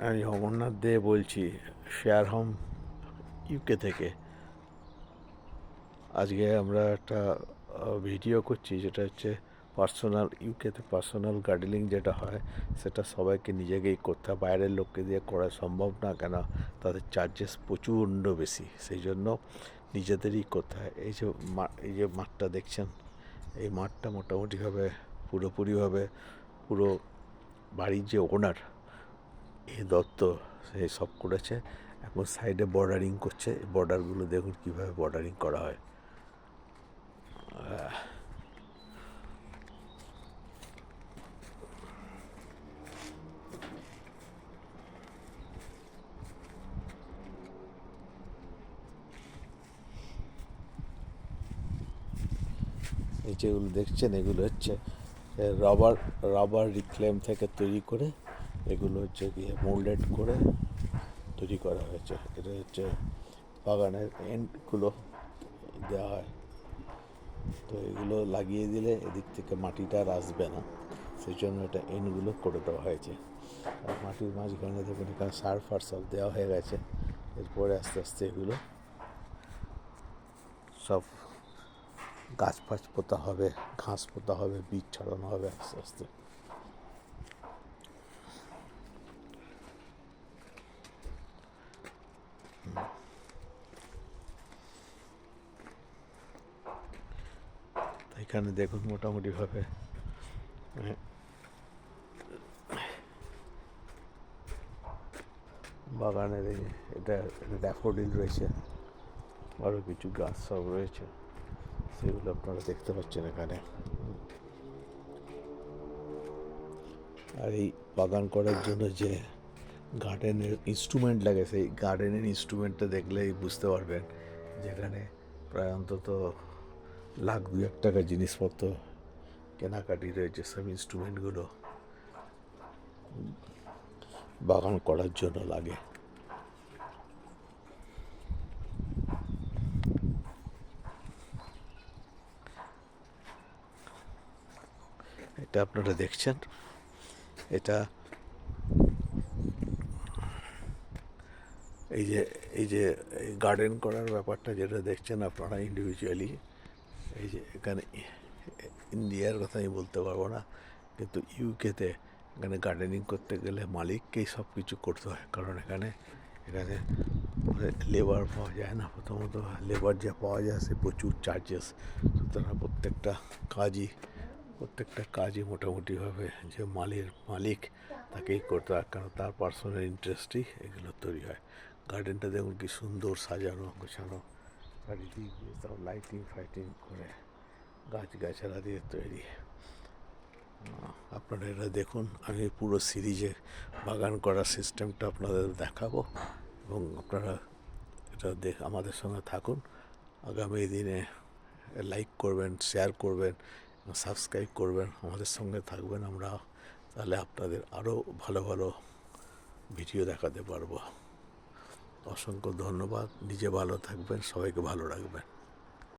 আমি অমরনাথ দে বলছি, share home UK থেকে। আজকে আমরা একটা ভিডিও করছি, যেটা হচ্ছে পার্সোনাল, ইউকেতে পার্সোনাল গার্ডেনিং যেটা হয় সেটা সবাইকে নিজেকেই করতে হয়, বাইরের লোককে দিয়ে করা সম্ভব না, কেন তাদের চার্জেস প্রচণ্ড বেশি, সেই জন্য নিজেদেরই করতে হয়। এই যে মাঠটা দেখছেন, এই মাঠটা মোটামুটিভাবে পুরোপুরিভাবে পুরো বাড়ির যে ওনার এ দত্ত, সে সব করেছে। এখন সাইডে বর্ডারিং করছে, বর্ডারগুলো দেখুন কীভাবে বর্ডারিং করা হয়। এই যেগুলো দেখছেন, এগুলো হচ্ছে রাবার রাবার রিক্লেম থেকে তৈরি করে, এগুলো হচ্ছে গিয়ে মোল্ডেড করে তৈরি করা হয়েছে। এটা হচ্ছে বাগানের এন্ডগুলো দেওয়া হয়, তো এগুলো লাগিয়ে দিলে এদিক থেকে মাটিটা আর আসবে না, সেই জন্য এটা এন্ডগুলো করে দেওয়া হয়েছে। আর মাটির মাঝখানে দেখুন এখানে সার ফার সব দেওয়া হয়ে গেছে। এরপরে আস্তে আস্তে এগুলো সব গাছ ফাছ পোতা হবে, ঘাস পোতা হবে, বীজ ছড়ানো হবে আস্তে আস্তে। এখানে দেখুন মোটামুটিভাবে বাগানের এটা ড্যাফোডিল রয়েছে, আরও কিছু গাছ সব রয়েছে, সেগুলো আপনারা দেখতে পাচ্ছেন এখানে। আর এই বাগান করার জন্য যে গার্ডেনের ইনস্ট্রুমেন্ট লাগে, সেই গার্ডেনের ইনস্ট্রুমেন্টটা দেখলেই বুঝতে পারবেন, যেখানে প্রায় অন্তত লাখ 2-1 টাকা জিনিসপত্র কেনাকাটি রয়েছে। সব ইনস্ট্রুমেন্টগুলো বাগান করার জন্য লাগে। এটা আপনারা দেখছেন, এটা এই যে গার্ডেন করার ব্যাপারটা যেটা দেখছেন আপনারা ইন্ডিভিজুয়ালি, এই যে এখানে ইন্ডিয়ার কথা আমি বলতে পারবো না, কিন্তু ইউকেতে এখানে গার্ডেনিং করতে গেলে মালিককেই সব কিছু করতে হয়, কারণ এখানে লেবার পাওয়া যায় না। প্রথমত লেবার যা পাওয়া যায় সে প্রচুর চার্জেস, সুতরাং প্রত্যেকটা কাজই মোটামুটিভাবে যে মালিক তাকেই করতে হয়, কারণ তার পার্সোনাল ইন্টারেস্টই এগুলো তৈরি হয়। গার্ডেনটা দেখুন কি সুন্দর সাজানো গোছানো, চারিদিক দিয়ে সব লাইটিং ফাইটিং করে গাছগাছালা দিয়ে তৈরি। আপনারা এটা দেখুন, আমি পুরো সিরিজে বাগান করার সিস্টেমটা আপনাদের দেখাবো, এবং আপনারা এটা আমাদের সঙ্গে থাকুন। আগামী দিনে লাইক করবেন, শেয়ার করবেন, সাবস্ক্রাইব করবেন, আমাদের সঙ্গে থাকবেন। আমরা তাহলে আপনাদের আরও ভালো ভালো ভিডিও দেখাতে পারবো। অসংখ্য ধন্যবাদ। নিজে ভালো থাকবেন, সবাইকে ভালো রাখবেন।